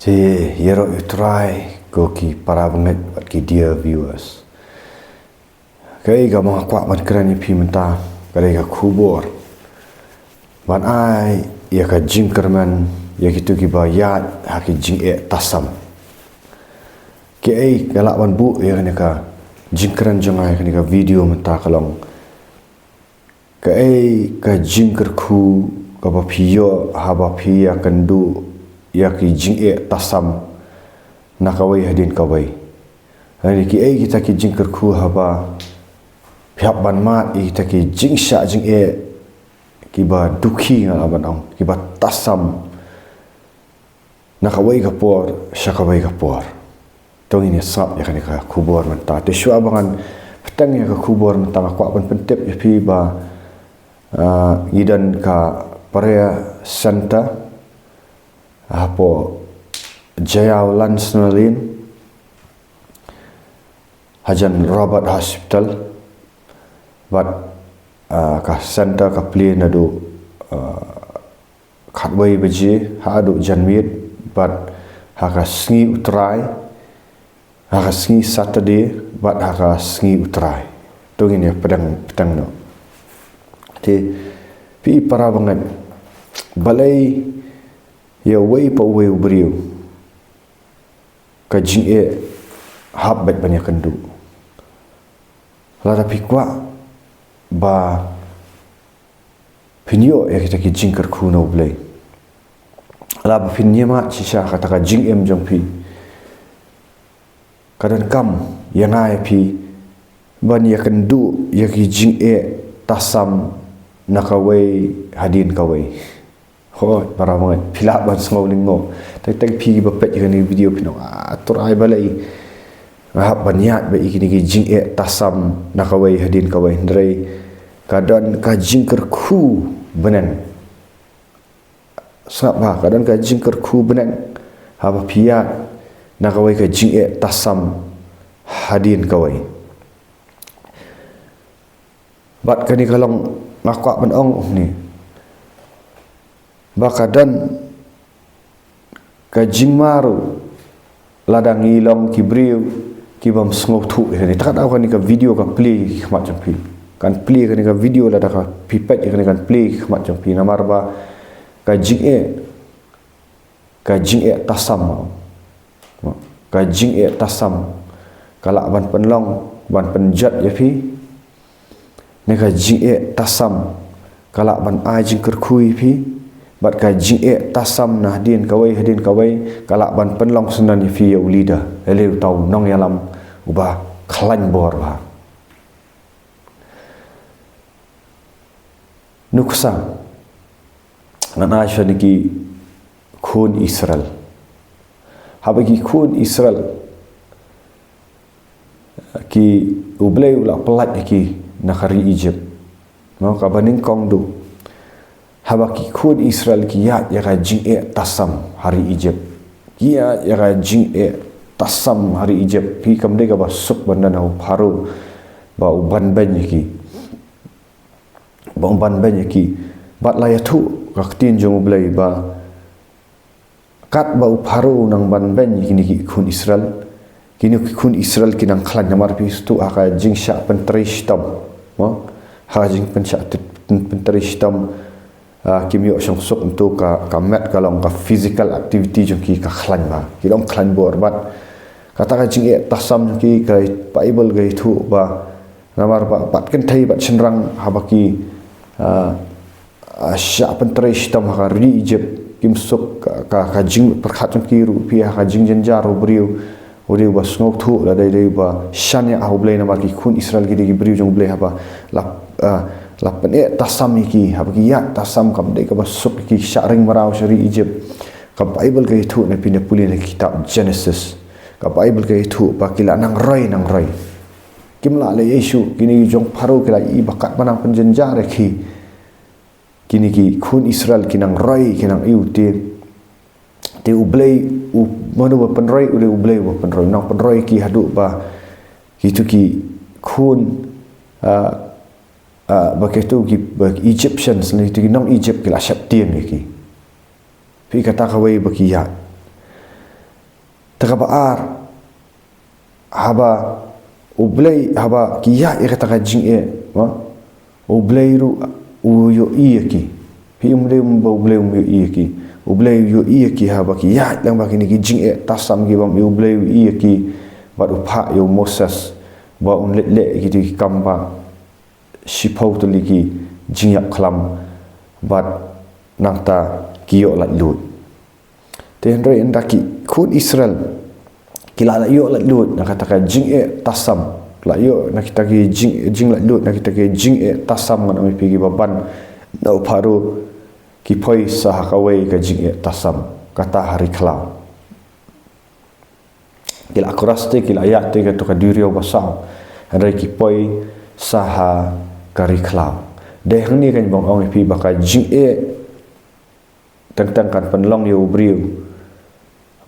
Jadi, yero try go ki para banget buat ki dear viewers. Kai ga mga kwak man kerani pi mentah kai ga kubur. Ban ai ya ka jingkerman ya kitu ki bayat haki jing tasam. Kai galak ban bu ya ka jingkeran jangai ka video mentah kalong. Kai ka jingker ku ka ba piyo haba piya kendu ya ki jing tasam nakawai hadin kawai. Hari ki kita ki jingker ku haba pihak ban mat kita ki jing sya jing ki ba duki ngal aban ong ki ba tasam nakawai kapor syakawai kapor. Tong ini sap ya kan ka kubur mentah. Te syua bangan petang ya ka kubur mentah aku aban pentep ya pi ba idan ka Parea Center apo Jayau Lansnalin Hajan Robert Hospital bat ka center ka play nadu khatway beji hadu janmit bat haka sngi utrai haka sngi Saturday bat haka sngi utrai tungin ya pedang no ti pi para banget balai ya wei pa wei ubriu ka jing hab bet banyak kendu lara pi kwa ba pinyo ya kita ki jingker ku no blai la ba pinye ma chisha kata ka jing jong pi kadan kam yang ai pi ban ya kendu ya ki jing tasam nakawai hadin kawai ho para banget pilak ban ngaulingo tak pi bapet ni video pino atur ai balai rahab banyat ba ikini ki jing tasam nakawai hadin kawai ndrai kadan ka jingker ku benan sapa kadan ka jingker ku benan haba piat nakawai ka jing tasam hadin kawai bat kani kalong ngakak ben ong ni bakadan kajing maru ladang ilong kibriu kibam sngau thu ni takat au kan ka video ka play khmat jong pi kan play kan ka video la ka pipet kan play khmat jong pi namar ba kajing tasam kajing tasam kalak ban penlong ban penjat ya pi neka jing tasam kalak ban ai jingker kui pi bat ka jing tasam nah hadin kawai kalak ban penlong sunan fi ulida ele tau nong yalam ubah klan bor ba nuksa nana shadiki khun Israel habagi khun Israel ki ublay ula pelat ki nakari Egypt mau ka baning kong du habaki khun Israel ki ya ka jing tasam hari Egypt ya ka jing tasam hari Egypt pi kamde ka basuk banda na paru ba uban ban ki ba uban ban ki bat la yatu ka tin jong blai ba kat ba paru nang ban ban ki ni khun Israel kini khun Israel kinang klan namar pi stu aka jing sya pentrishtam ha jing pentrishtam kimyo syong sok untuk ka mat kalong ka physical activity jong ki ka klan ba kilong klan bor bat kata ka jing tasam ki ka bible ga itu ba namar ba pat ken thai bat chenrang habaki sya pentrishtam ha ri Egypt kim sok ka jing perkhat jong ki ru pi ha jing jenjar obriu ori ba snok thu la dai ba shania au blai na ki khun Israel ki di briu jong blai haba la pen tasam ki haba ki ya tasam kam dei ka ba suk ki sharing marau shari Egypt ka bible ka itu na pina puli na kitab Genesis ka bible ka itu ba kila nang roi kimla le Yesu kini jong paru kila i bakat manang penjenjar ki kini ki khun Israel kinang roi kinang iuti te ublay mano ba penroi ule ublay ba penroi nang penroi ki hadu ba itu ki khun ba ketu ki Egyptians ni tu nang Egypt ki la syap tien ki pi kata kawai ba ki ya Takabaar haba ublay haba kiya ikataka jing ublay ru uyo iyaki pi ublay uyo iyaki ublay uyo iyaki haba kiya lang baki ni jing tasam ki bam ublay iyaki bat upha yo Moses ba unlet le ki kamba shipau tu liki jing yak klam bat nangta kiyo lat lut tenre endaki kun Israel kila la yo lat lut nak kata jing tasam la yo nak kita ki jing lat lut nak kita ki jing tasam ngan ami pigi baban na uparu ki poi sah kawai ka jing tasam kata hari klau kila akuraste kila ayat te ka to ka dirio basau hari ki poi sah kari klau deh ni kan bang ami pi baka jing tentang kan penlong yo briu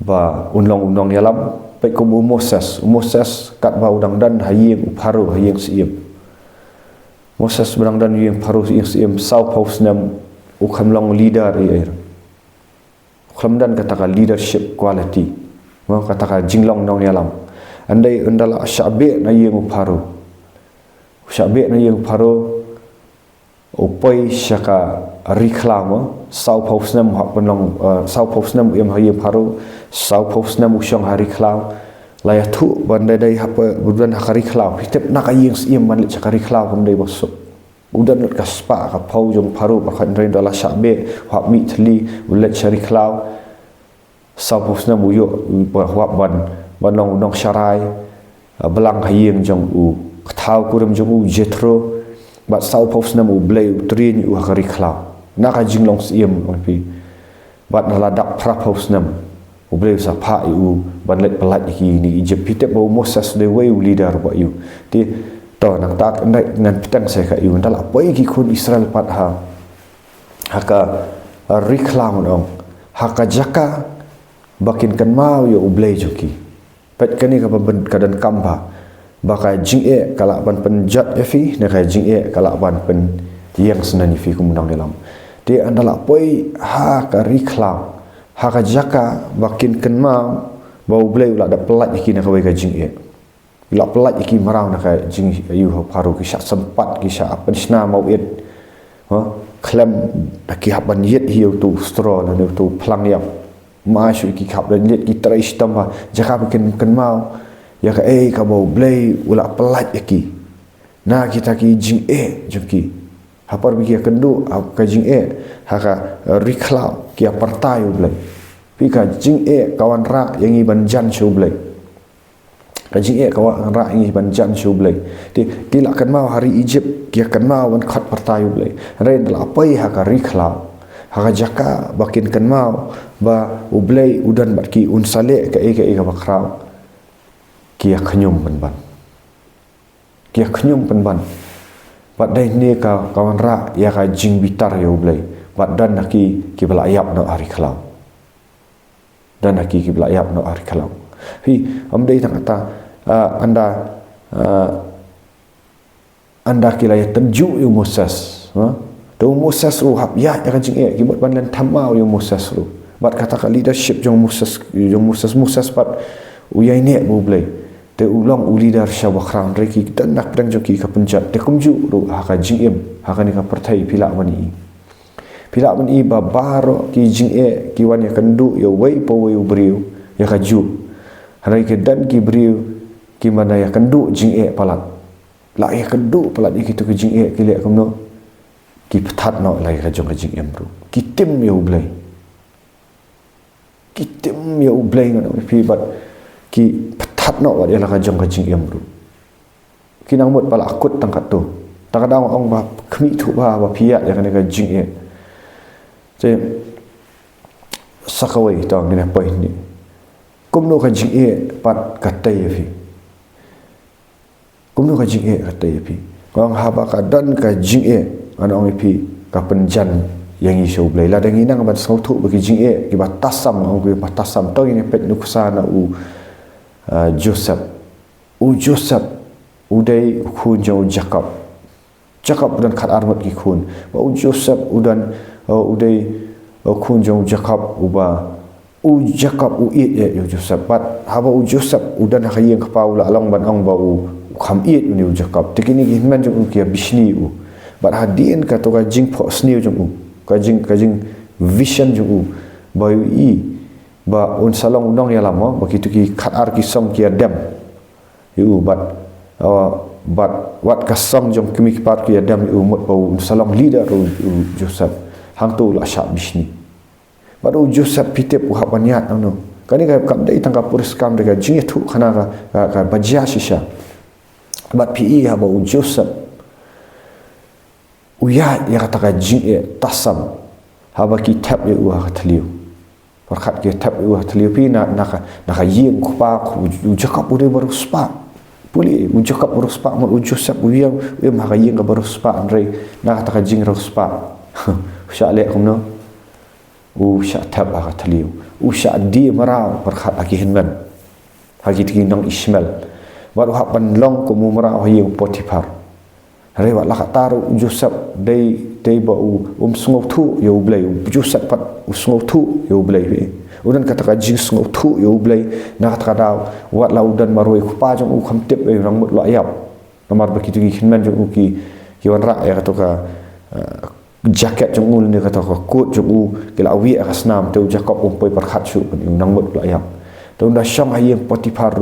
ba unlong yalam pai ko Moses kat ba udang dan hayeng uparu hayeng siep Moses udang dan hayeng paru siep sau pausnam ukamlong leader air ukam dan kata leadership quality mau kata jinglong nong yalam andai undala syabe na hayeng uparu syabe na hayeng uparu upoi syaka reklama sau pausnam hak penlong sau pausnam yang hayeng paru sau pausnam usyong hari klau laya tu bandai dai apa budan hari klau hitep nak ayeng siem man lek hari klau bandai bosok udan lut kaspa ka pau jong paru bakan rein dala syabe hak mi thli ulet hari klau sau pausnam uyo hak ban long syarai belang hayeng jong u thau kurum jong u jetro bat sau pausnam u blay trin u hari klau nak jinglong siem api bat ladak pra pausnam ublay sa pa u banlet pelat ki ni Egypt pitep bau Moses de way leader ba you ti to nak tak ngan pitang saya ka you ndala poi ki kun Israel pat haka reklam dong haka jaka bakin kan mau yo ublay joki pet kani ka kadan kamba baka jing kala ban penjat fi na ka jing kala ban pen yang senani fi kumundang dalam ti andala poi haka reklam haka jaka bakin kan mau bau blay ulah da pelat iki nak kawai ka jing ulah pelat iki marau nak jing ayu paru ki syak sempat ki syak apa disna mau klem ki haban yet hiu tu straw na tu plang yap masuk ki kap dan yet ki trai stamba jaka bakin kan mau ya ka ka bau blay ulah pelat iki na kita ki jing joki hapar biki kendu ka jing haka reklam ki apartai blay pika jing kawan rak yang iban jan show blay ka jing kawan rak yang iban jan show blay ti kan mau hari Egypt ki akan mau ban khat partai blay rein la pai haka reklam haka jaka bakin kan mau ba ublay udan bat ki unsale ka ka bakrau ki khnyum ban ki khnyum ban bat dai ni ka kawan rak ya ka jing bitar ya ublay bat dan naki ki bala ayap no hari klau dan naki ki bala ayap no hari klau hi amdai tang kata anda ki laya tenju yu Moses do Moses ru hap ya ka jing ki bot ban thamau yu Moses ru bat kata ka leadership jong Moses pat uyai ne bu blai te ulong leader syabakran reki dan nak pedang joki ka penjat te kumju ru haka jing haka ni ka pertai pila mani pila mani ba baro ki jing ki wan ya kendu ya wei po wei briu ya kaju harai ke dan ki briu ki mana ya kendu jing palat la ya kendu palat iki tu ke jing ki le kumno ki pthat no lai ka jong ka jing bro ki tim ya ublai ngano pi bat ki pthat no wa ya la ka jong ka jing bro ki nang mot pala akut tangkat tu takadang ong ba khmi thu ba phia ya ka jing je sakawai tang ni point ni kumno ka jing pat katai fi kumno ka jing katai fi wang haba ka dan ka jing ana ong fi ka penjan yang isu blai la dang inang ba sau thu bagi jing ki ba tasam ong ki ba tasam to ni pet nu kusana Joseph udai khun jo Jacob dan khat armat ki khun ba Joseph udan udai khun jo Jacob uba Jacob it ya Joseph bat haba Joseph udan hayeng kepau la long ban ong bau kham it ni Jacob tikini hinman jong kia bishni bat hadien ka to ka jing pho sniu jong ka jing vision jong bau ba un salong dong ya lama begitu ki khat ar ki song kia dam bat wat ka song jong kimi par ki dam mot bau salong leader Joseph hang tu la sha bishni baru Joseph pitep u habaniat no kani ka dai tangka puris kam de jing thu khana ka bajia shisha bat pi ha bau Joseph uya ya kata ka jing tasam haba ki tap u ha thliu perkhat ki tap u ha thliu pi na ka yeng khupa u Jacob u de baru spa puli u Jacob baru spa mo u Joseph u yang ha ka yeng ka baru spa andre na kata ka jing ro spa sha le khum no sya tab aga thliu sya di marau perkhat aki hinman hagi tiki nong Ismail baru hak ban long ko mu marau hayeng Potifar re wa la taru Joseph dei ba sungau thu yo blai Joseph pat sungau thu yo blai be udan kata ka jing sungau thu yo blai na kata daw wat la udan maroi ku pa jong kham tep e rang mut la yap nomor begitu ki hinman jong ki wan ra ya kata ka jaket jong ul ni kata ko kot jong kila awi asnam tu Jacob umpoi perkhat su pun nang mut la yap tu nda syam hayeng Potifar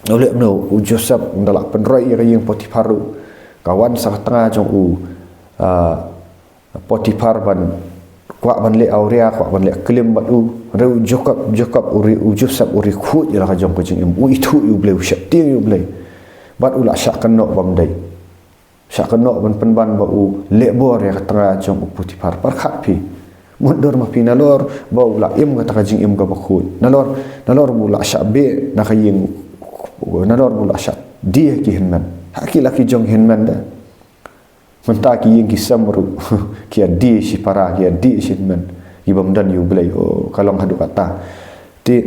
oleh no Joseph ndala penroi hayeng Potifar kawan sa tengah jong Potifar ban kwa ban le aurea kwa ban le klim batu re Jacob uri Joseph uri khut ya ka jong ko jing itu u bleu syap ti u bleu bat ula syak kenok bam dai syak kenok ban penban bau lebor ya tengah jong Potifar perkhat pi mundur ma pi nalor bau la im kata jing im ka bakut nalor bula syak be na kayeng nalor bula syak dia ki hinman haki laki jong hinman da mentah ki yang kisam ru kia di si para kia di si hinman ibam dan yu blai kalong hadu kata ti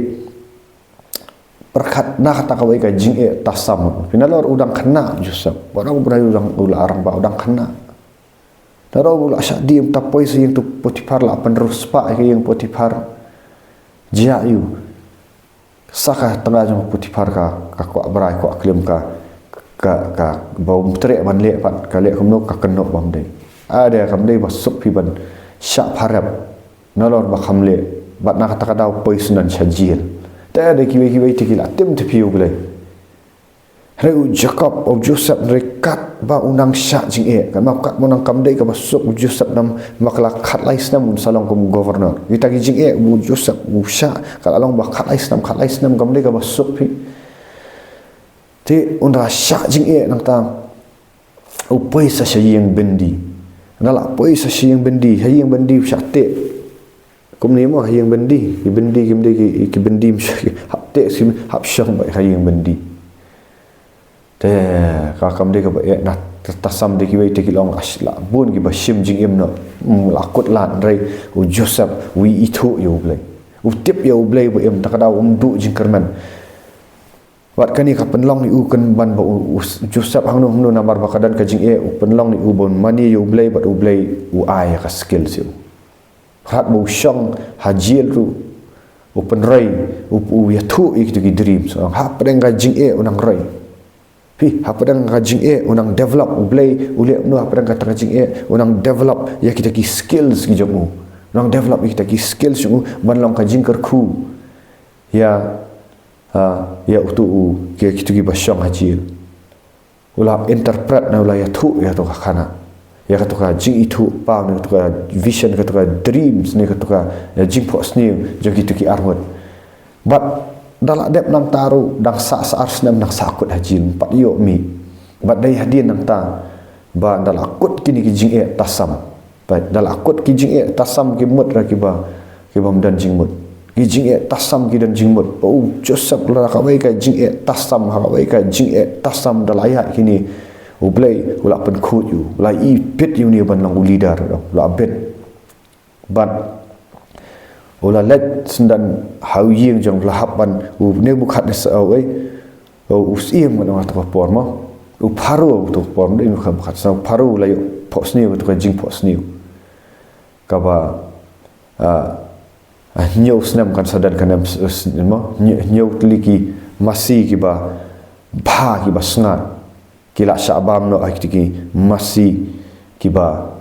perkhat na kata kawai ka jing tasam pinalor udang kena Joseph barang berai udang ularang ba udang kena daro bula syak di tapoi si yang tu Potifar la penerus pa ki yang Potifar jia yu saka tengah jong Potifar ka kwa berai kwa klim ka bau trek ban le pat ka le kumno ka kenok bam dei ada kam dei basuk pi ban syak harap nalor ba kham le bat na kata daw poisunan sajil ta ada kiwe tikila tim tepi uble re Jacob of Joseph rekat ba unang syak jing kan mak monang kam dei ka basuk Joseph nam makla khat lais nam salong kum governor kita ki jing Joseph syak kala long ba khat lais nam kam dei ka basuk pi ti undra syak jing nang ta upoi sa syeng bendi nala poi sa syeng bendi hayeng bendi syak te kum ni mo hayeng bendi ki bendi hap te sim hap syang ba hayeng bendi te ka kam de ka ba na tasam de ki wei te ki long asla bun ki ba sim jing im no lakut lan rei Joseph wi itu yo blai tip yo blai ba em ta ka daw du jing kerman wat kani ka penlong ni kan ban ba Joseph hang no namar bakadan ka jing penlong ni bon mani yo blai bat blai ai ka skill siu khat bu syang hajil ru penrai ya thu ik tu dream so ha pedang ka jing unang rai pi ha pedang ka jing unang develop blai ule no ha pedang ka tang jing unang develop ya kita ki skills ki jamu unang develop kita ki skills ju ban long ka jing ker khu ya utu kia kitu ki basyang haji ula interpret na ula ya thu ya to khana ya ka to ka jing itu pa na to ka vision ka to ka dreams ne ka to ka jing pos ni jo kitu ki armut but dala dep nang taru dang sa ars nam nang sakut haji pat yo mi but dai hadin nang ta ba dala kut kini ki jing tasam ba dala kut ki jing tasam ki mut ra ki ba dan jing mut jing tasam ki dan jing mut Joseph la ka wei ka jing tasam ha wei ka jing tasam dalaya kini ublai ula pen khut yu la i pit yu ni ban lang leader la bet ban ula let sendan hau ying jong la haban ne bukhat ne sa wei usim mana ta por ma paru tu por ne ka bukhat sa paru la yu pos ni tu ka jing pos ni ka ba nyau senam kan sadan kan nyau teliki masih kiba bah kiba sengat kila syabam no akitiki masih kiba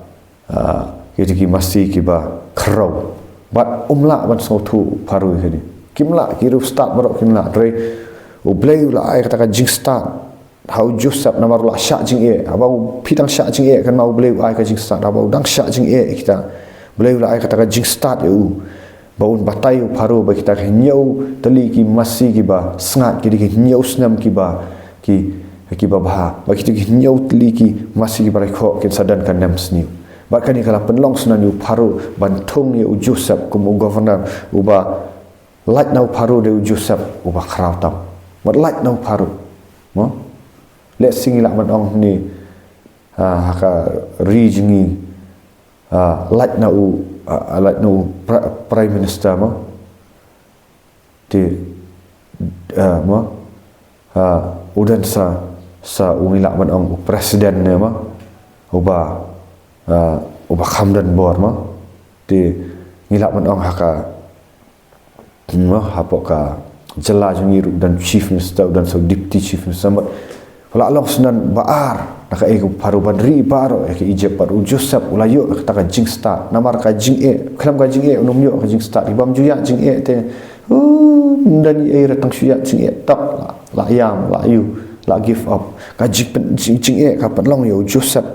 kitiki masih kiba kerau bat umla ban sautu paru ini kimla kiru start barok kimla re ublei ula ai kata jing start how Joseph namar la syak jing abau pitang syak jing kan mau ublei ai ka jing start abau dang syak jing kita ublei ula ai kata jing start baun batai paru ba kita nyau teliki masih kiba sengat kitiki nyau senam kiba kiba bah ba kita nyau teliki masih kiba rekho kin sadan kan nam sniu bahkan ni kalau penlong sunan yu paru bantung yu Joseph kumu governor uba light nau paru de Joseph uba krautam mat light nau paru mo let singila man ong ni haka regioni light nau prime minister mo di mo udan sa ungila man ong presiden ne mo uba khamdan bor ma di ngilak man ong haka hapoka jela jungiru dan chief minister dan so deputy chief minister wala long sunan baar naka ego paru bandri baro ke Egypt paru Joseph ulayo kata jing start namar ka jing kelam ka jing unum yo ka jing start ibam juya jing te dan ratang suya jing tak la yam la yu la give up ka jing ka panlong yo Joseph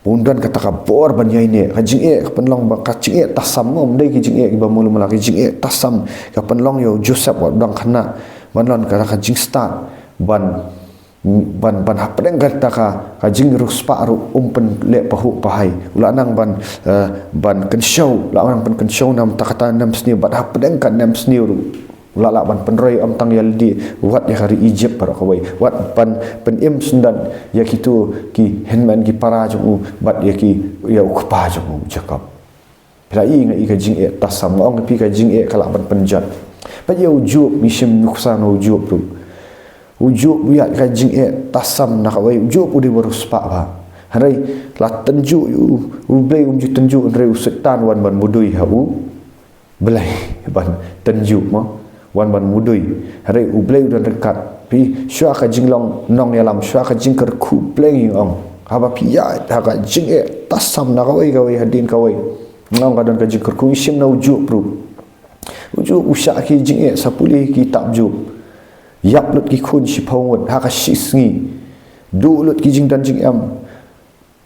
undan kata kabor ban yai ne kajing penlong ba kacing tasam ngom dei kajing ba mulu mala kajing tasam ka penlong yo Joseph wa dang khana banon kata kajing start ban hapdeng kata kajing ruspa ru umpen le pahu pahai ulanang ban kenshow la orang pen kenshow nam takata nam sni ban hapdeng kan nam sni ru ulala ban penroi am tang yaldi wat ya hari Egypt para kawai wat pen im sundan ya kitu ki henman ki para jung bat ya ki ya ukpa jung jakap bila inga ika jing tasam ong pi ka jing kala ban penjat pa ya ujub mishim nuksan ujub tu ujub ya ka jing tasam na kawai ujub udi beruspa ba hari la tenju ublei tenju re usetan wan ban mudui hau belai ban tenju mo wan ban mudui hari ublei dan dekat pi syua ka jinglong nong yalam syua ka jingker ku pleng ong haba pi ya ka jing tasam na kawai hadin kawai ngong kadan ka jingker ku isim na ujuk bro ujuk usya ki jing sapuli ki tabju yap lut ki khun si phawot ha ka sisngi du lut ki jing dan jing am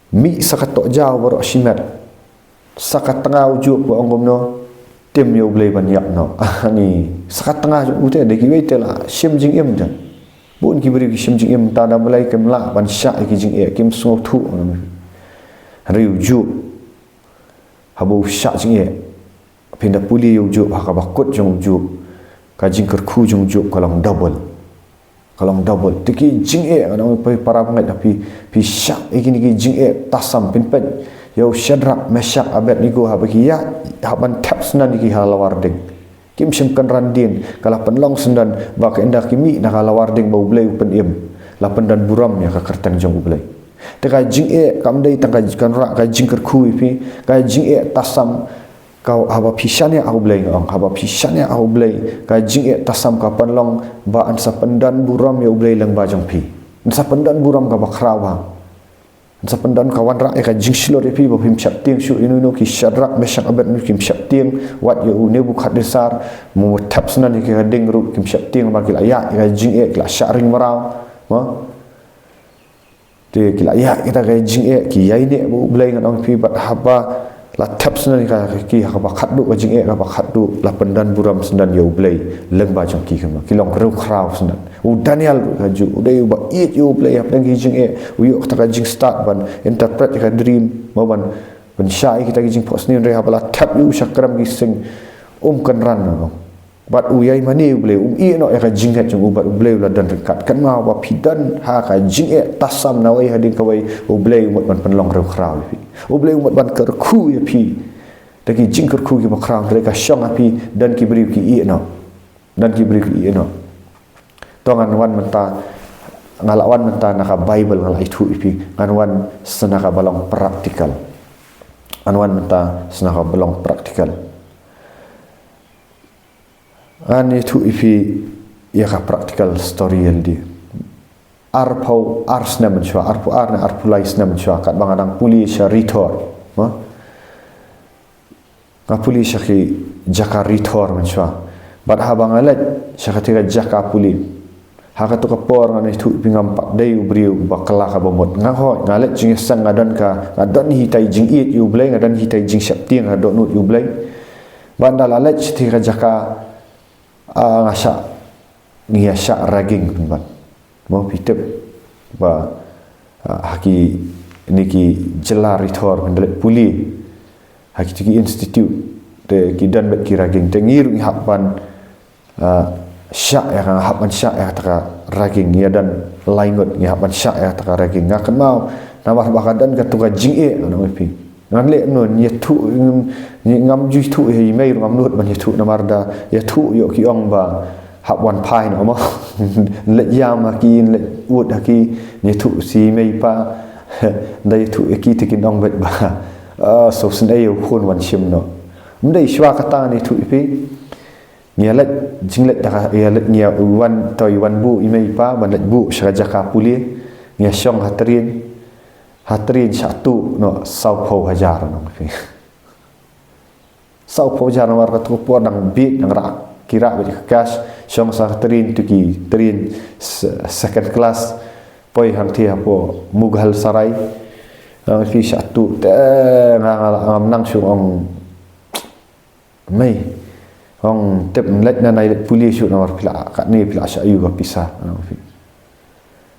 mi sakat tok jaw baro simat sakat tengah ujuk bu ong gomno tim yo blei ban yak no ni sakat tengah ute de ki wete la sim jing em jan bun ki beri ki sim jing em ta da blai kem la ban sha ki jing kim so thu riu ju habu sha jing pinda puli yo ju ha ka bakut jong ju ka jing ker khu jong ju kalong double tiki jing ana para pangat pi sha ikini ki jing tasam pin pen yo Shadrach Meshach Abednego habaki ya haban tap sunan ki halawarding kim simkan randin kala penlong sundan ba ka indak kimi na halawarding bau blai pen im la pendan buram ya ka kertang jong blai te ka jing kam dei tang ka kan ra ka jing ker khu pi ka jing tasam kau haba pisane au blai ong haba pisane au blai ka jing tasam ka penlong ba an sa pendan buram ya blai lang ba jong pi sa pendan buram ka bakrawa sa pendan kawan rak ka jing shilo re pi bo him chap tiang shu inu ki Shadrach Meshach Abednego kim chap tiang wat yo Nebukadnezar mu tap sunan ki ding ru kim chap tiang ba ki la ya ka jing la sharing marau ma te ki la ya kita ka jing ki yai ne bo blai ngan ong pi bat haba la tap sunan ki ha ba khat du ka jing ka ba khat du la pendan buram sunan yo blai leng ba jong ki ki long ru khrau sunan Daniel kaju udai ba eat you play up dengan jing uyu kata jing start ban interpret ka dream ban syai kita jing post ni re habala tap you sakram gising kan ran bat uyai mani ble i no ka jing het jung ubat ble la dan dekat kan ma ba pidan ha ka jing tasam nawai hadin kawai ble umot ban penlong re khrau ble umot ban ker khu ya pi taki jing ker khu ki ba khrau re ka syong api dan ki beri ki i no dan ki beri ki i no tongan wan menta ngalawan menta naka Bible ngalai itu ipi nganwan senaka balong praktikal anwan menta senaka balong praktikal Ani tu ipi ya ka practical story yang di arpau arsna menchua arpu arna arpu laisna menchua kat bangadang puli syaritor ma ngapuli syaki jaka ritor menchua bad habangalet syakatika jaka puli haka tu kapor ngani tu pingam pak dai ubriu bakala ka bomot ngaho ngalet jing sang ngadan ka ngadan hitai jing it yu blai ngadan hitai jing syapti ngadon nut yu blai bandal alet sytika jaka ngasa ngiasa raging pemban mau pitep ba haki niki jelar ritor mendelet puli haki tiki institute de kidan bet kiraging tengir hapan syak ya kan hapan syak ya taka raging ya dan laingot ya hapan syak ya taka raging ngakan mau namar bakadan katuga jinge ana pi ngan le non ya tu ngam ju tu he mai ngam nut ban ya tu namar da ya tu yo ki ong ba hab wan pai no ma le yam ki le ud ki ni tu si mai pa dai tu ki tikin ong bet ba so sen ayo khon wan shim no mdai shwa kata ni tu pi ngialet jinglet da ngialet ngia wan toy wan bu imai pa ban let bu shraja ka puli ngia shong hatrin satu no sau pau hajar no pi sau pau hajar war ka tu po dang bit dang rak kira bagi kas syong sa trin second class poi hang thi apo mughal sarai fi satu te ngam nang syung ong mai ong tep let na nai puli syuk nawar pila kat ni pila sya ayu ga pisah fi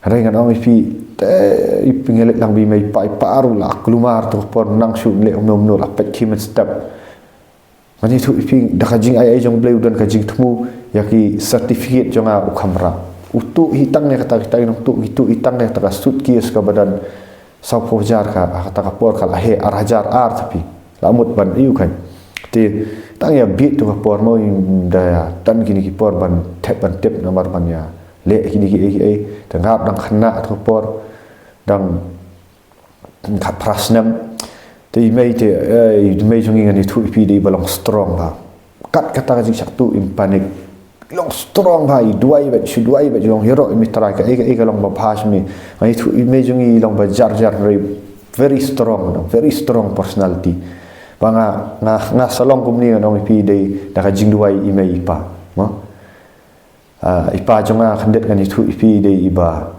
harengan ong fi te ipingelet lang bi mai pai paru la klumar tu por nang syuk le om no la pet kim step mani tu iping dakajing ai jong bleu dan kajing temu yaki certificate jonga ukhamra utu hitang ne kata kita nong tu itu hitang ne kata sut kies ka badan sau pojar ka kata ka por kala he arhajar ar tapi lamut ban iu kan ti tang ya bit tu ka por mo da tan kini ki por ban tep nomor ban ya le kini ki ai tengap dang khana tu por dang khat prasnam thì mấy thì mấy trong những người thu phí đi balong strong ba cắt kata cái satu in panic long strong ba duai bet long hero mi try ka long ba phas mi ai thu mấy trong những long ba jar very strong personality ba nga salong kum ni ngong pi dei da ka jing duai i mai pa mo ipa trong nga khandet kan thu pi dei iba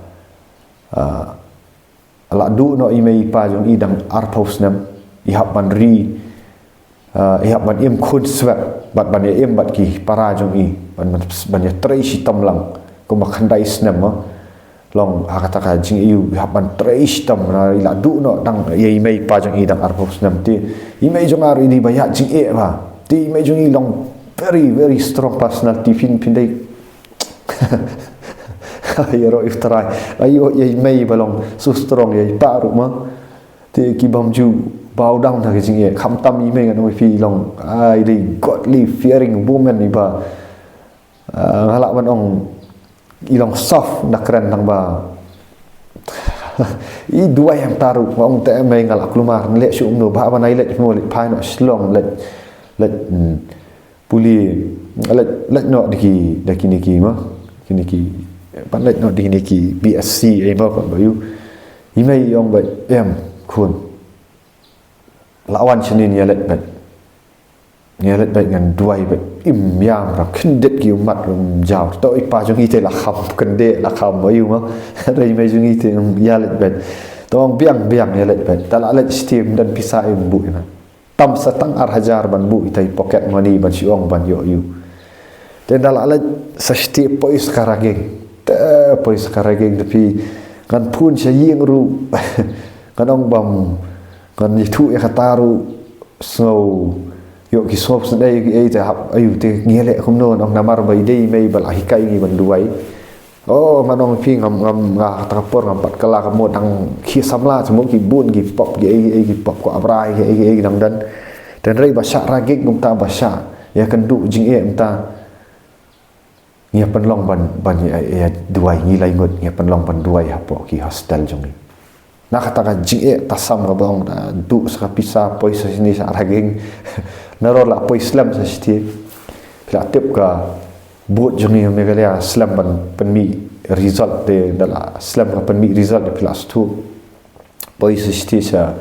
ala du no i mai pa jong i dang arpos nam ihap ban ihap ban im khun swat bat ban im bat ki para jong i ban ya trei sitam lang ko makhandai snam long hakata ka jing iu ihap ban trei sitam na ila du no dang ye mai pa jong i dang arpo snam ti i mai jong ar ini ba ya jing e ba ti mai jong i long very strong personality fin dai ayro iftrai ayo ye mai balong su strong ye paru ma ti ki bamju bow down thak jing e kham tam i me ngan fi long ai di godly fearing woman ni ba hala ban ong i long soft nakran nang ba i dua yang taru ong te me ngal aklumar le su no ba ban ai le mo le pai no slong le puli le no diki niki ma kiniki ban le no diki niki BSc ai ma ba yu i me yong ba em khun lawan senin ya let bet ngan duai bet im yang ra khindet ki umat rum jaw to ipa jong ite la kham kende la kham ayu ma rei mai jong ite ya let bet tong biang ya let bet tala let steam dan pisah bu na tam satang ar hajar ban bu itai pocket money ban siong ban yo yu ten dala let sa steam pois karageng tapi kan pun saying ru kanong bam kan itu kataru snow yo ki sop sedai ki ai ta ayu te ngele khum no nong namar bai dei mai bal hikai ngi ban duai manong pi ngam tapor ngam pat kala ka mo dang khi samla semua ki bun ki pop ki pop ko abrai ki dang dan rei basha ragik ngum ta basha ya kan du jing e ta ngia penlong ban ya duai ngi lai ngot ngia penlong ban duai hapo ki hostel jongi nak kata jing e tasam ka bang du sa pisa poi sa sini sa raging naro la poi islam sa sti pila tip ka buat jengi megalia Islam ban penmi result de dalam Islam ka penmi result de plus 2 poi sisti sa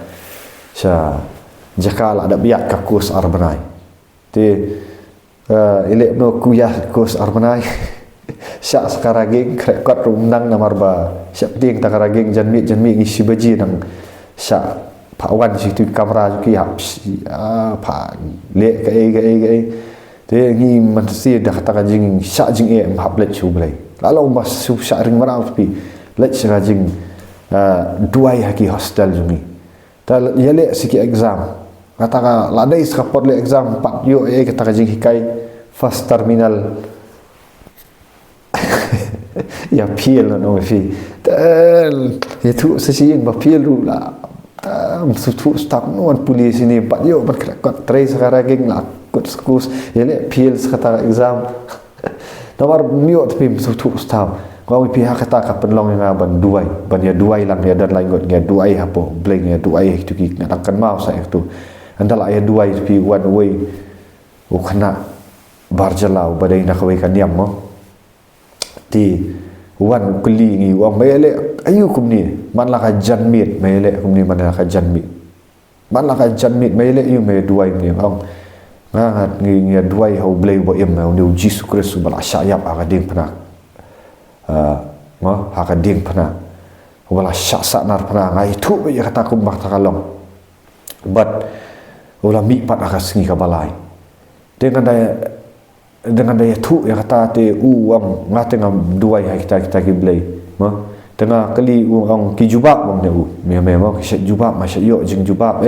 jakal ada biak ka kurs arbanai te ile no kuyah kurs arbanai syak sekaraging krekot rumnang namar ba syak ding takaraging janmi ngisi baji nang syak pak wan situ kamera ki hap pa le ka ai te ngi man si dah kata jing syak jing hap let chu blai lalu mas su syak ring marau pi let syak jing duai haki hostel jungi ta yale siki exam kata ka ladai skapot le exam 4 yo kata jing hikai first terminal ya piel no fi ya tu sesiing ba piel ru la sutu staf no polis ini pak yo berkot trace sekarang la kot skus ya le piel sekata exam nomor mio tapi sutu staf kau pihak kata ka penlong yang ban duai ban ya duai lang ya dan lain got ya duai hapo bleng ya duai itu ki ngadakan mau saya itu andala ya duai pi one way ukna barjalau badai nak kan diam mo ti wan kuli ni wang mele ayu kumni man la ka janmit mele kumni man la ka janmit man la ka janmit mele yu me duai ni ong ngat ngi duai ho blei bo em ni Jesus Kristus bal asyayap aga ding pana ma aga ding pana wala syasa nar pana ngai tu be kata kum bak takalong but wala mi pat aga singi ka balai dengan daya tu ya kata te uang ngate ngam duai kita kiblai ma tengah kali uang ki jubab bang ne memang ki jubab masya yo jing jubab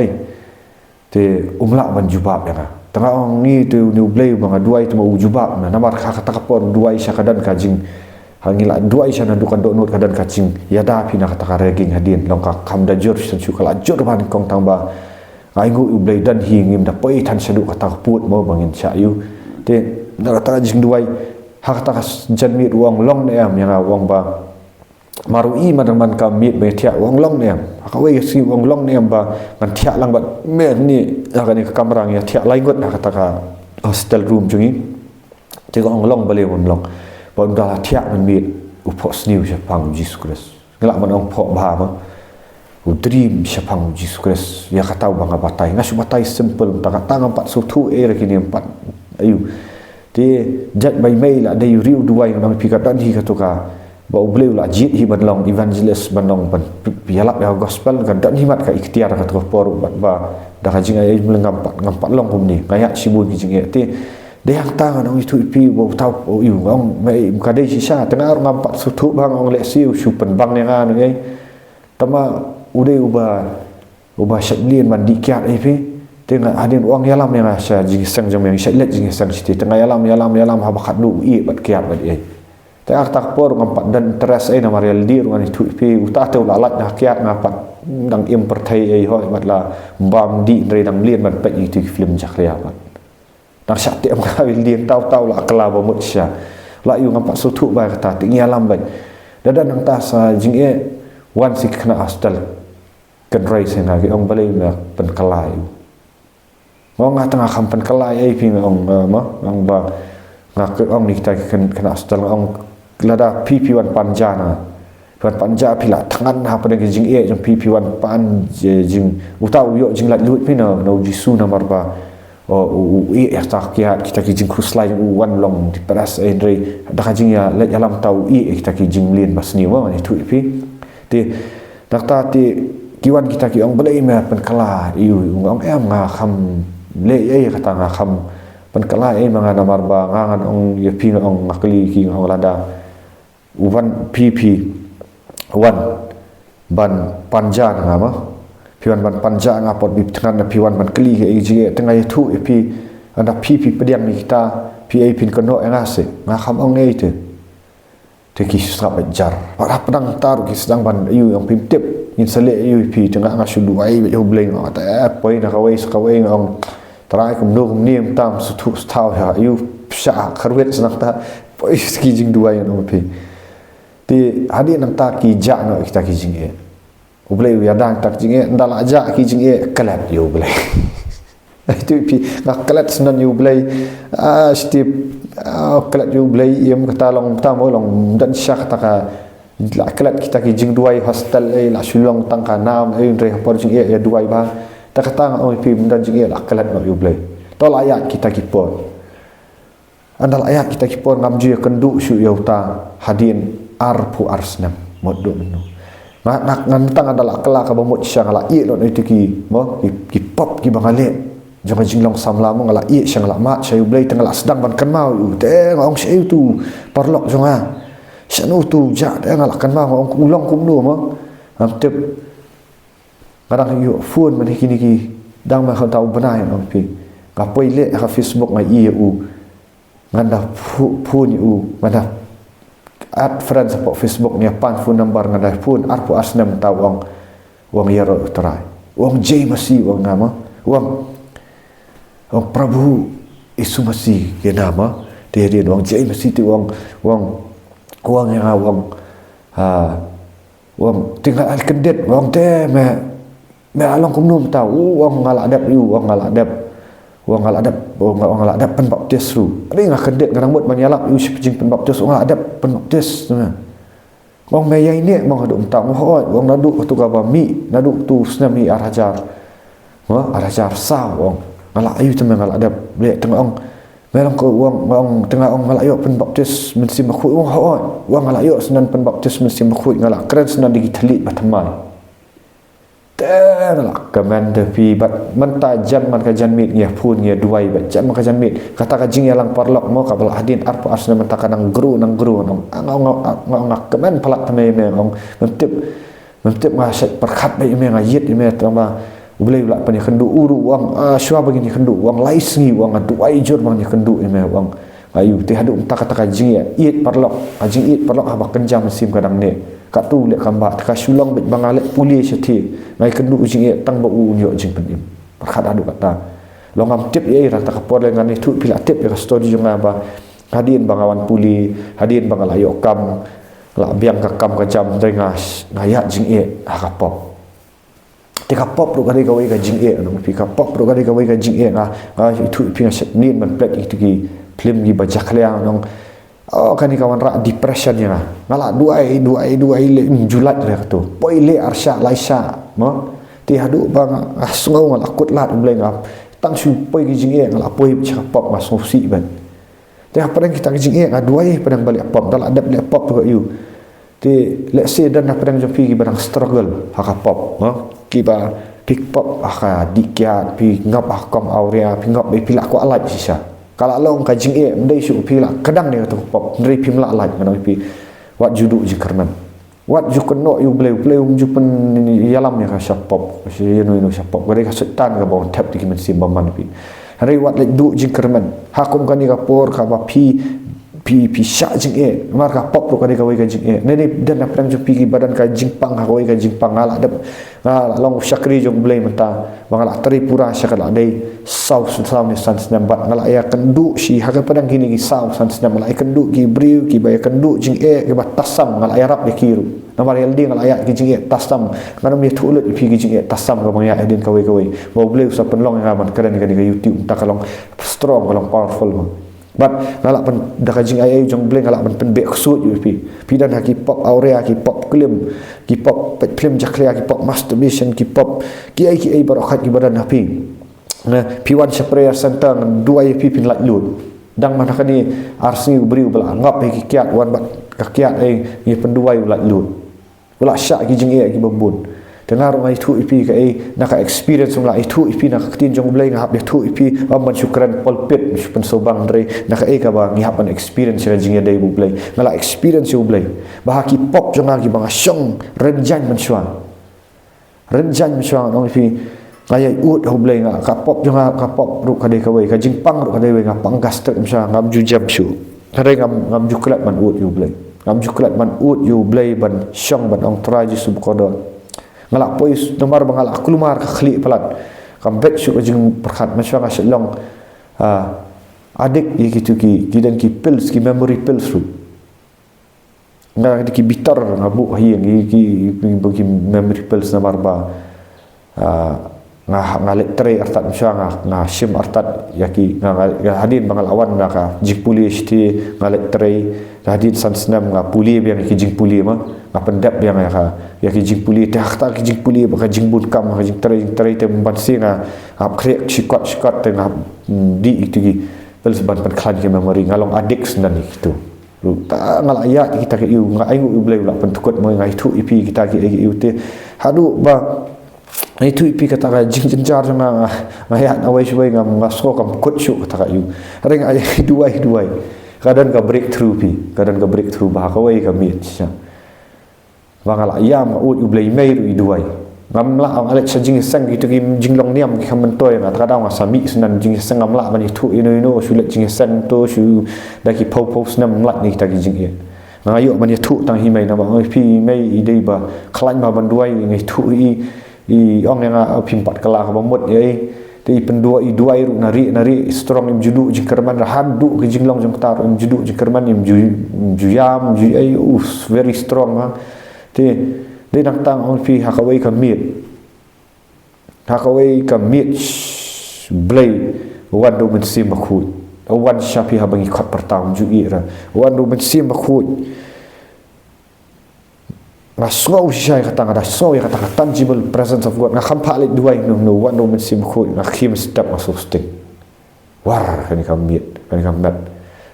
te umla ban jubab ya tengah orang ni tu ni blai bang duai tu mau jubab na namar kata kapon duai syakadan kajing hangila duai syana dukan donut kadan kajing ya da pina kata reging hadin longka kam da jur su kala jur ban kong tamba aingu blai dan hingim da poi tan sadu kata put mau bangin syayu te nak jing duai hak tak janmit uang long ne am yang uang ba marui man kamit be tiak uang long ne am hak we si uang long ne am ba man tiak lang ba me ni hak ni kamrang ya tiak lain got hak tak hostel room jungi te uang long bale uang long ba dah tiak man mit upos new Jepang Jesus Christ ngelak man ong pok ba ma dream Jepang Jesus Christ ya kata bang batai ngasu batai simple tak tangan 4 sutu kini 4 ayu ti jat by mail ada riu duai nang pikat dan hi katuka ba ubleu la jit hi banlong evangelist banlong ban pialap ya gospel kan dan himat ka ikhtiar ka to por ba dah jing ay ngampat long hum ni ngaya sibun jing ti de yang tangan ong itu pi bo tau o yu ong mai kadai sisa tengah ngampat sutu bang ong le siu supen bang yang anu ai tama ude uba syablin man dikiat pi tengah adin uang yalam yang asa jing sang jam yang syailat jing sang siti tengah yalam habakat du i bat kiat bat ai tengah tak por ngampat dan teras ai nama real dir ngan itu pi uta teu lalat dah kiat ngapat dang im pertai ai hoi bat la bam di re dang lien bat pat itu film jakria bat nak syak te am kawil lien tau la kala ba mut sya la yu ngampat sutu ba kata ting yalam bat dadan nang tas jing e wan sik kena hostel kan rai senga ki ong balai na pen kalai orang tengah kampan kelai ai pi ong ma ong ba ngak ong ni kita kena hostel ong lada PP1 panjana panja pila tangan ha pada jing e jing PP1 pan jing utau yo jing lat lut pi no jisu namar ba o e ya tak ya kita ki jing cruise line wan long di peras andre dah jing ya let alam tau e kita ki jing lin basni wa ni tu pi ti dakta ti kiwan kita ki ong balai me pen kala iu ong em nga kham le ai kata ngakam pen kala ai manga namar ba ngangan ong ye pi ong ngakli ki ong lada uban PP 1 ban panja ngama piwan ban panja ngapot bi tengah piwan ban kli ke ji tengah itu pi anda PP pediang ni kita PA pin kono ngase ngakam ong ai te ki strap jar para pedang tar ki sedang ban iu yang pimtip in sele iu pi tengah ngasu duai yo bleng ta poi na kawai ong trai kum no kum niam tam sutu stau ha yu sha kharwet nak ta poi ski jing duai no pi ti hadi nak ta ki ja no kita ki jing e ublei ya dang tak jing e ndala ja ki jing e kalap yo ublei Itu pi ngaklat senan you blai stip kelat you blai iam kata long tamu long dan syak taka la kelat kita ki jing duai hostel la sulong tangka nam re por jing ya duai ba ta kata ong pi dan jing la kelat no you blai tol ayat kita ki por andal ayat kita ki por ngam ju kendu su ya uta hadin arpu arsnam moddo menu nak ngantang adalah kelak ka bomot syang la i lo itu ki mo ki pop ki bangale jangan jinglong samlamo ngala i syang la mat sayu blai tengah sedang ban kan mau te ngong sayu tu parlok jonga syanu tu ja te ngala kan mau ngong ulong kum nu mo am tep kadang yu phone man kini ki dang ma khau benai ngong pi ka poi le ka Facebook ngai i u nganda phone u nganda add friends po Facebook ni pan phone number nganda phone arpo asnam tawong wong yero terai wong jay masih wong nama wong Prabhu Yesus Masih ke nama dia wong jay masih tu wong yang wong tinggal al kendet wong te me along kumnum tahu wong ngalak adap you wong ngalak adap pen baptis ru ada ngak kendet ngarang buat manyalak you sepjing pen baptis wong adap pen baptis wong maya ini mong aduk entang wong naduk tu ka mi naduk tu snami arajar arajar sa wong ngalak ayu teman ngalak adap lek tengah ong melang ko wong tengah ong ngalak yo pen baptis mesti makhut wong ngalak yo senan pen baptis mesti makhut ngalak keren senan digitalit batamai ngalak kaman tapi bat mentajam man kajan mit ngia pun ngia duai bat jam kajan mit kata kajing yalang parlok mo kabal hadin arpo asna mentakan nang gru nang kaman palak tamai me ong mentip ngaset perkat bai me ngayit me tamba boleh pula punya kendu uru wang syua begini kendu wang laisngi wang duai jur bang ni kendu me wang ayu ti hadu tak kata kajing ya it parlok kajing it parlok ha kenjam sim kadang ne kat tu lek kamba ka sulong bit bangalek puli seti ngai kendu jing ya tang ba u nyo jing penim perkat adu kata longam tip ye rata kapor dengan itu pila tip ya story junga ba hadin bangawan puli hadin bangalayo kam la biang ka kam ka jam dengas ngaya jing e ha kapop tika pop ru kali kawai ka jing e no pika pop ru kali kawai ka jing e itu pinga set nin man plek itu ki film gi bajak leang nong kan kawan rak depression ya ngala duai le julat dia tu poi le arsya laisa mo ti hadu bang asngau ngala kut lat bleng ap tang su poi gi jing e ngala poi cak pop mas si ban ti apa yang kita jing e duai padang balik pop dal adap le pop tu you ti let's say dan apa yang jopi gi barang struggle haka pop mo kiba pick pop aka dikiat pi ngap akom aurea pi ngap be pilak ko alai sisa kala long ka jing e ndai su pilak kadang dia tu pop ndai pi mlak alai kana pi wat judu jikarman wat jukenno you bleu jupen yalam ya ka pop si no pop gade ka setan ka bawa tap dikimen sim baman pi hari wat le du jikarman hakum kan ni ka por ka ba pi syak jing e marka pop ro kade kawai ka jing e nene dan aprang jo pi badan ka jingpang ha kawai ka jingpang ala dap long syakri jong blai menta mangala tripura syakala dai sau ni sans nambat ngala ya kendu si ha ka padang kini ki sau sans nam ngala kendu ki briu ki bay kendu jing e ki batasam ngala ya rap kiru namar yaldi ngala ya ki jing e tasam ngana mi thulut pi ki jing e tasam ka bang ya edin kawai bo blai sa penlong ngaman keren ka YouTube ta kalong strong kalong powerful but ngalak pen dakajing ayai jong bleng ngalak pen be ksut you pi dan haki pop aurea ki pop klim ki pop film jaklia ki pop masturbation ki pop ki ai barokat ki badan hapi na pi wan sprayer center dua pi pin lat lut dang mana kani arsi beri bela ngap ki kiat wan bat kakiat ai ni penduai lat lut ula syak ki jing ki bembun dengar mai thu ipi ka naka experience mula itu ipi nak tin jong blai ngap thu ipi amban syukran polpit pen sobang dre naka ka ba ngihapan experience ra jing dai bu blai ngala experience u blai bahaki pop jong lagi bang syong renjan mensuang nong ipi ngaya ut hu blai ngak ka pop jong ka pop ru ka dai ka wei ka jingpang ru ka dai wei ngap panggastek mensuang ngam jujam su kare ngam juklat man ut u blai ngam juklat man ut u blai ban syong ban ong traji subqadar ngalak pois nomor bangalak kelumar ka khli pelat kambek su jing perkhat macam asyalong adik ye kitu ki dan ki pills ki memory pills ru ngak ki bitar ngabu hiang ki memory pills nomor ba ngalik tere artat msyanga nga shim artat yaki hadin bangal awan nga jing puli sti ngalik tere hadin sansnam nga puli biang ki jing puli ma nga pendap biang yaki jing puli tak tak jing puli ba jing bun kam jing tere te bansi nga krek sikot te nga di itu gi pel seban pan klan ki memori ngalong adik senan itu lu ta ngal ayat kita ke iu nga ayu ublai ula pentukut mo nga itu ipi kita ki iu te hadu ba itu ipi kata ka jing jenjar nga ayat awai shuai nga ngaso kam kut syu kata ka iu reng ayat duai kadang ka breakthrough bah ka wai ka mit sya wangal ayam ut ublai mai ru duai ngamla ang alet sa jing sang gitu ki jinglong niam ki kamentoy nga kadang sami sunan jing sang ngamla ban itu ino sulet jing sang to shu daki pau senam lat ni kita ki jing ye ngayo ban itu tang hi mai na ba pi mai idei ba klan ba ban duai ngai tu i ong yang pimpat kelah bomot ye ti pendua i duai ru nari strong im judu jingkerman hadu ke jinglong jong tar im judu jingkerman im juyam ai very strong ha ti de nang tang on pi hakawai ka mit blai wan do men sim khut wan shapi ha bangi khat pertam ju ira wan do men sim khut ngasau syai kata ngada so ya kata tangible presence of God ngakam palik duai no wan do men sim khut ngakim step masuk stick war kani kamit kani kamat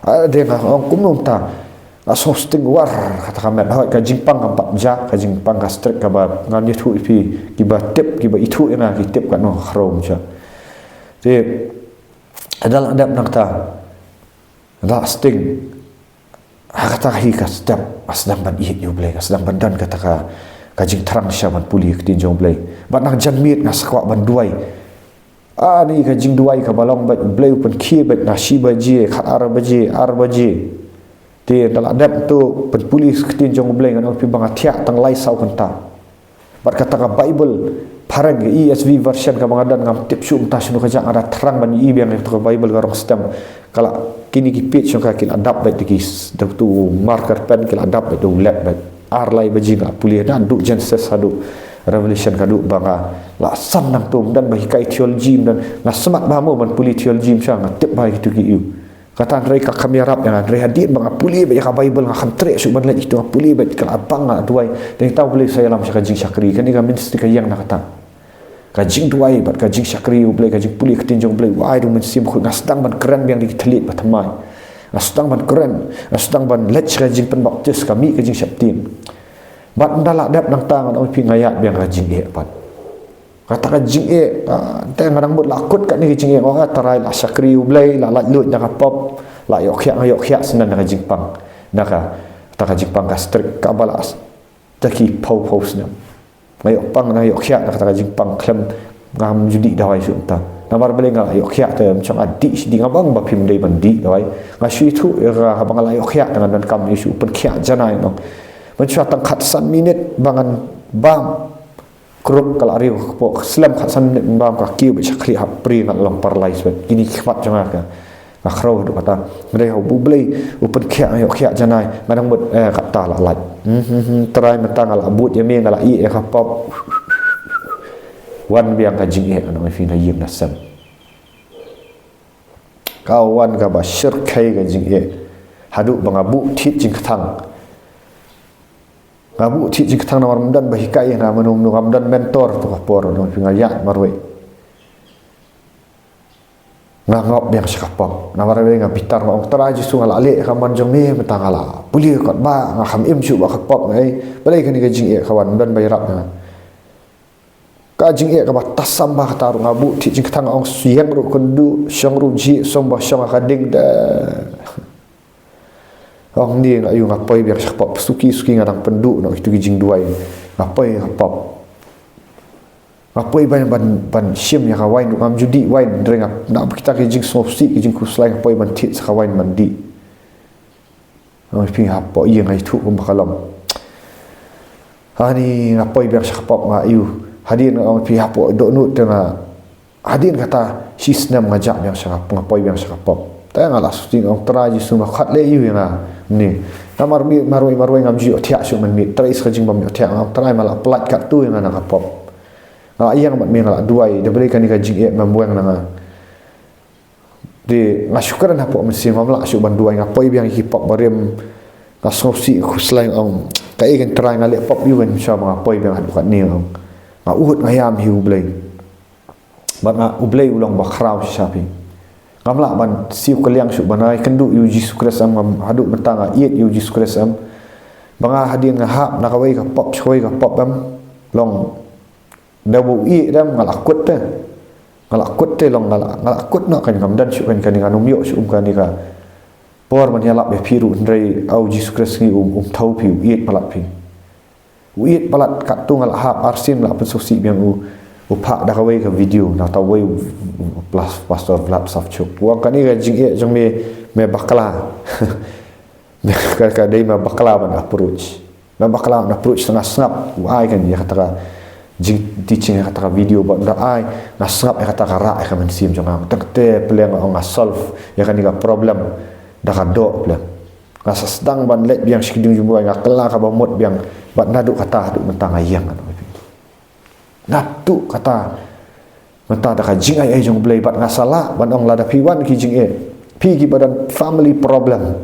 ada ngong kumnom ta aso sting war kata kamat ka jingpang kampat ja ka jingpang ka strek ka ba ngan itu ipi kiba tip kiba itu ena ki tip ka no khrom cha te adal adap nakta la sting kata hi ka step asdam ban i you blai asdam ban dan kata ka jing terang syaman puli ketin jong blai ban nak janmit na sakwa ban duai ni ka jing duai ka balong bat blai pun ki bat na shi baje khat arbaje ti dalam adab tu penpulis ketin jong blai ngan pi bang atia tang lai sau kanta bat kata ka bible parang ESV version ka bangadan ngam tip syum ta sunu ka jang ada terang ban i biang tu ka bible ka rong stem kala kini ki page yang kil adap bat dikis tu marker pen kil adap bat tu lab bat ar lai baji ka puli dan du Genesis hadu Revelation kadu banga la san nang tum dan bagi kai theology dan na semat bahamo ban puli theology syang tip bai tu ki iu kata mereka kami harap yang mereka hadir bang puli baca ka bible ngam tre su ban lagi tu puli bat kal abang duai dan tahu boleh saya lam syakajing syakri kan ni ministry ka yang nak kata kajing duai bat kajing syakri ublai kajing puli ketinjong blai wai du mensim khu ngasdang ban keren yang ditelit batamai ngasdang ban keren ngasdang ban lech kajing penbaptis kami kajing syaptin bat ndala dap nang tangan oi pi ngayat biang kajing e bat kata kajing e teng ngadang bot lakut kat ni kajing e wa tarai la syakri ublai la lut nak pop la yok khyak senan kajing pang naka ta kajing pang ka strik ka balas taki pau senam ngayok pang na yok khyak kata jing pang klem ngam judi dawai su ta namar bele nga yok khyak te macam adik sidi ngabang ba pim dei bandi dawai ngasu itu ra bang la yok khyak dengan dan kam isu pen khyak janai no mencua tang khat san minit bangan bam kruk kala ari po slam khat san minit bam ka kiu be chakri hapri ngal long parlais bet ini khmat jangar ka akhro du kata mereka bublei upen khyak yok khyak janai ngadang bot kata la laj try mentang ala abut ya meng ala i ka pop wan biang ka jing e no fi na yim nasam kawan ka ba syirkai ka jing e hadu bangabu thit jing thang ngabu thit jing thang namar mundan bahikai na manum nu ngamdan mentor to ka por no fi ngaya marwe ngangop biang sakapop namar be ngapitar ma oktara ji sungal ale kaman jong ni metangala puli kot ba ngam im chu ba kapop ngai balai kan ka jing e kawan dan bayrap na ka jing e ka ba tasam ba taru ngabu ti jing tang ong siang ru kundu syang ru ji som ba syang ka ding da ong ni ayu ngapai biang sakapop suki ngadang pendu no itu jing duai ngapai kapop apoi ban sim ya kawain ngam judi wain drengap nak kita ke jing sopsi ke jing kuslai apoi ban tit kawain mandi oi pi hapo iya ngai thu bakalam hani apoi biar sakapop nga iu hadin oi pi hapo do nu tengah hadin kata sisnam ngajak biar sakapop apoi biar sakapop tengah lah suting ong teraji suma khat le iu nga ni namar mi maroi ngam ji otia su man mi trais ka jing bam otia ngam trai mala plat kat tu yang anak kapop Ayang mat mengal duai da beli kan ka jing membuang nanga di ngasukaran hapo mesin mamla su ban duai ngapoi biang hip-hop barem ngasosi khuslain ong kai kan try ngale pop yu kan sha ngapoi biang adu kan ni ong uhut ngayam hi ublei ban ublei ulong bakrau sapi ngamla ban siu kaliang su banai kendu yu Jesus Christ am hadu mentanga iet yu Jesus Christ am banga hadin ngahap nakawai ka pop shoi ka pop am long dawu i dam ngalakut te long ngalakut nak kan kamdan su kan nganum yo su kan ni ka por man yalap be piru ndrei au Jesus Christ ni thau piu iet palat pi iet palat kat tu ngalahap arsin la pensosi biang upak dah kawai ke video nak tahu wei plus pastor Vlad Safchuk wang kan ni ka jing jong me bakla ka dai me bakla ban approach tengah snap ai kan dia kata jing teaching kata video ba nda ai na snap kata ra ka men sim jong tekte peleng ong solve ya kan ni ka problem dah ka do peleng ngasa sedang ban let biang sikidung jumbo ngakela ka ba mot biang bat nadu kata adu mentang ayang natu kata mata dah jing ai jong blai bat ngasala ban ong lada piwan ki jing pi ki badan family problem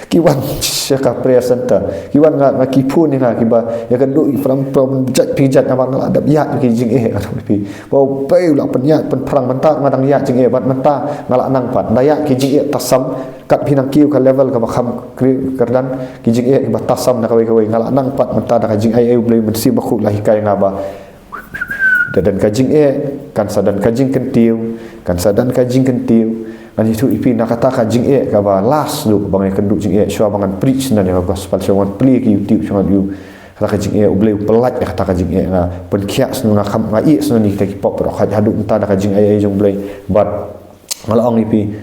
kiwan syaka prayer center kiwan ngaki pun ni lah kiba ya kan duk from jat pijat abang ada biat ki jing ada pi bau pai la penyat pen perang menta ngadang ya jing bat menta ngalak nang pat dayak ki jing tasam kat pinang kiu ka level ka bakham kerdan ki jing ba tasam na kawai ngalak nang pat menta dah jing ai boleh mensi bakhu lah hikai ngaba dan kajing kan sadan kajing kentiu kan sadan kajing kentiu kan itu ipi nak kata kajing ka ba last lu bangai kenduk jing syo bangan preach na ya gospel syo ngan play ki YouTube syo ngan you kata kajing boleh pelat ya kata kajing na penkiak snu ngakam ngai snu ni kita pop ro hadu entah dah kajing jong boleh but malong ipi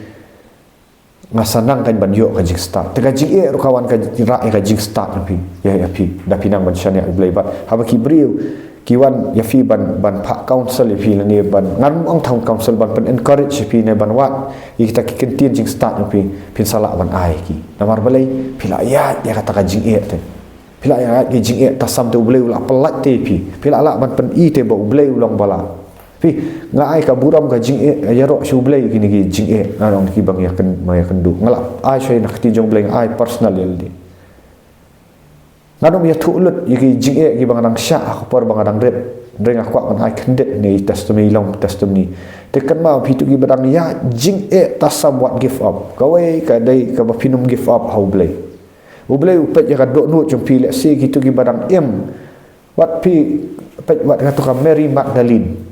ngasanang kan ban yo kajing start te kajing ro kawan kajing ra kajing start ipi ya api da pinang ban syania boleh but haba ki briu kiwan ya fi ban pak council fi ni ban ngan ong thang council ban pen encourage fi ne ban wat kita ki kentin jing start fi pin sala ban ai ki namar balai pila ayat ya kata jing te pila ayat ki jing tasam tu boleh ula pelat te fi pila ala ban pen i te ba boleh ulang bala fi ngai ka buram ka jing ya ro shu boleh ki ni ki jing nang ki bang ya ken ma ya kendu ngala ai shoi nak ti jong boleh ai personal yeldi ngadom ya tulut yiki jing ki bangadang sya aku por bangadang rep dreng aku kan ai kendet ni testimony long testimony tekan ma pitu ki badang ya jing tasam what give up kawai ka dai ka bapinum give up how blay ublay upet ya ka dok nu jong pi let's say kitu ki badang what pi pet wat ngatu ka Mary Magdalene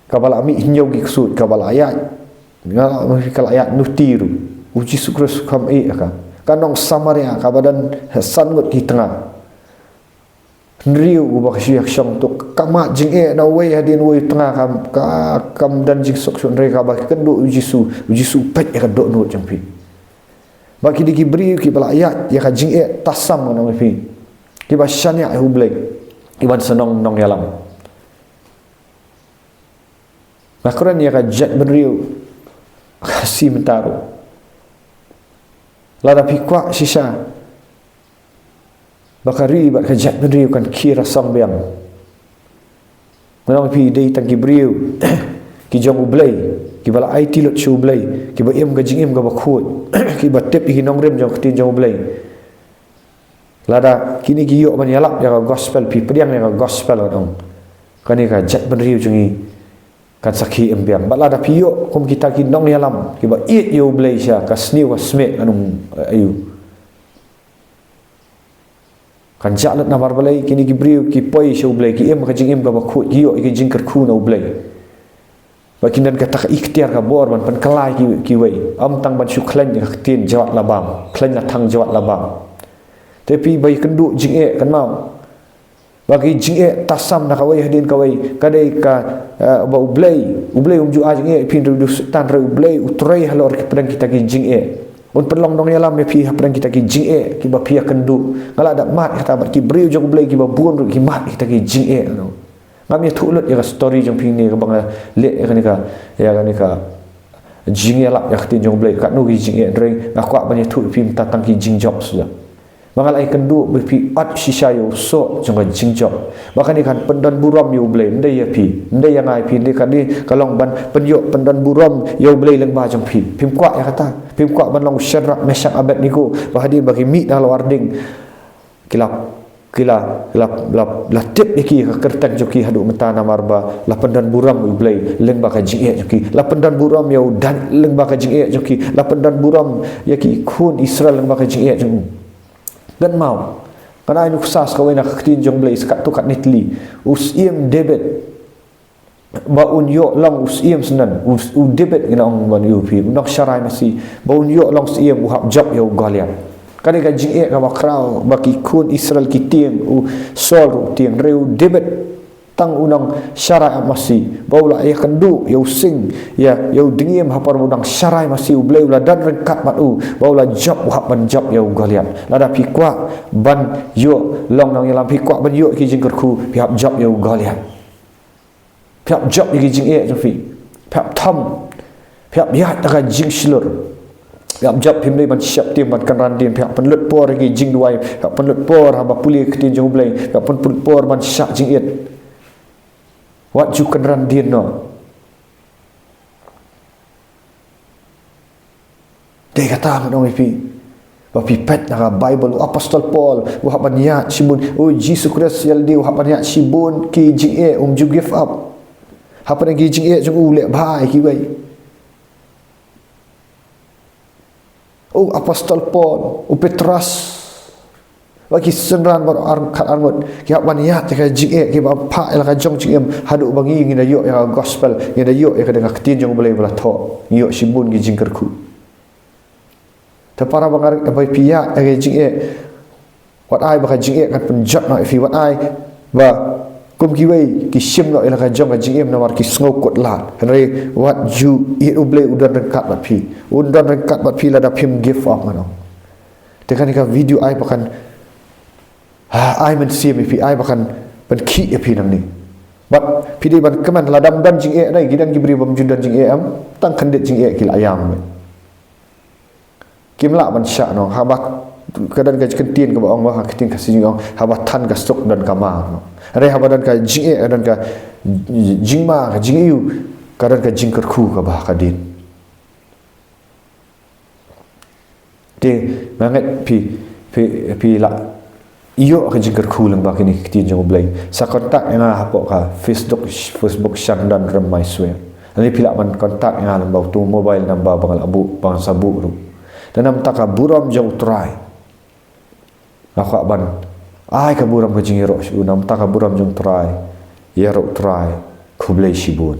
ka bala mi nyau ki ksut ka bala ayat ngala ka ayat nutiru uji sukres kam ka kanong Samaria kabadan sangut ki tengah riu ubah syiak syang tu kama jing na wei hadin wei tengah kam dan jing sok sun re ka ba kendu ujisu pet ya dok nu jampi bagi diki beri ki bala ayat ya ka jing tasam na pi ki ba syania hu blek ki ban senong nong yalam makran ya ka jat beriu kasih mentaru lada pikwa sisa bakari bat kajat beriu kan kira sambiang menang pi dei tangki beriu ki jong ublai ki bala ai tilot chu ublai ki ba em gajing em ga bakhut ki ba tep hi nong rem jong tin jong ublai lada kini ki yo ban yalap ya gospel pi pediang ya gospel dong kani ka jat beriu jungi kan sakhi embiang bala da piyo kum kita ki nong yalam ki ba it yo blaisha ka sniu ka smet anung ayu kan jalat na marbalai kini ki briu ki poi shu blai ki em ka jing em ga ba khu yo ki jing kar khu na blai ba kin dan kata ikhtiar ka bor ban pen kelai ki wei am tang ban shu klan ka tin jawat labam klan la thang jawat labam tapi bai kendu jing kan mau bagi jing tasam nak kawai hadin kawai kadai ka ba ublai umju ajing pin du tan re ublai utrai halor ki pedang kita ki jing un pelong dong yalam me pi pedang kita ki jing ki ba pia kendu ngala dak mat kata ba ki briu jong ublai ki ba buon ki mat kita ki jing no ngam ya thulut ya story jong pin ni ka bang le ka ni ka jing ya lap ya tin jong ublai ka no ki jing re ngakwa ba ni thu pin tatang ki jing job sudah Mangal ai kendu bepi at sisayo so jonga jingjok. Bahkan ikan pendan buram yo blei ndai ya pi. Ndai yang ai pi ndai kan ni kalong ban penyo pendan buram yo blei leng ba jong pi. Pim kwa ya kata. Pim kwa ban long syarrak mesak abad niku bahadi bagi mi dalam warding kila tip iki kertek joki hadu mentana marba la pendan buram yo blei leng ba ka jing joki. La pendan buram yo dan leng ba ka jing joki. La pendan buram yaki khun Israel leng ba ka jing jong. Dan mau kana inu kusas kawai nak ketin jong blai sekat tu kat netli usiem debit ba un yo long usiem senan u debit ina ong ban UP nak syarai masih ba un yo long usiem u hab job yo galian kani ka jing ka bakrau baki kun Israel ki tieng u sol tieng reu debit tang unang syarai masih baula ya kendu yo sing ya yo dingiem hapar unang syarai masih ublei ula dan rengkat matu baula job hap ban job yo galian lada pikwa ban yo long nang yalam pikwa ban yo ki jingkerku pihak job yo galian pihak job ki jing jofi pihak tham pihak ya ta jing slur pihak job himlei ban siap tim ban kan randin pihak penlut por ki jing duai pihak penlut por haba puli ketin jong blei pihak penlut por ban syak jing wat ju kenran din no dia kata menong ipi bapi pet na Bible apostol Paul wa banya sibun Jesus Christ yal di wa banya sibun ki jing ju give up hapa ki jing ju ule bai ki bai apostol Paul Petrus bagi senran bar kat armut ki baniat ka jing ki ba pa ela ka jong jing hadu bangi ngina yo ya gospel ngina yo ya kadang ketin jong boleh belah tho yo sibun gi jingkerku ta para bangar ba pia ka jing wat ai ba ka jing kan penjat na fi wat ai ba kum ki wei ki sim no ela ka jong ka jing na war ki sngo kot la henry wat ju i uble udan rengkat bat pi udan rengkat bat pi la da pim give up mano tekan ka video ai pakan ai men sim pi ai bahkan ban ki pi nang ni bat pi di ban keman ladam dan jing nai gidan gibri bam jundan jing am tang kandet jing kil ayam kimla ban sya no habat kadan ka kentin ka ong wa ketin ka sing ong habat tan ka stok dan kama re habat dan ka jing dan ka jingma ka jing yu kadan ka jing kerku ka bah kadin de mangat pi la iyo ka jingker kulang ba kini kitin jong blai sa kontak nga hapok ka Facebook syandan remai swe ani pila man kontak nga lambau tu mobile number bangal abu bang sabu ru dan nam taka buram jong try ngakwa ban ai ka buram ka jingiro nam taka buram jong try ya ro try ku blai sibun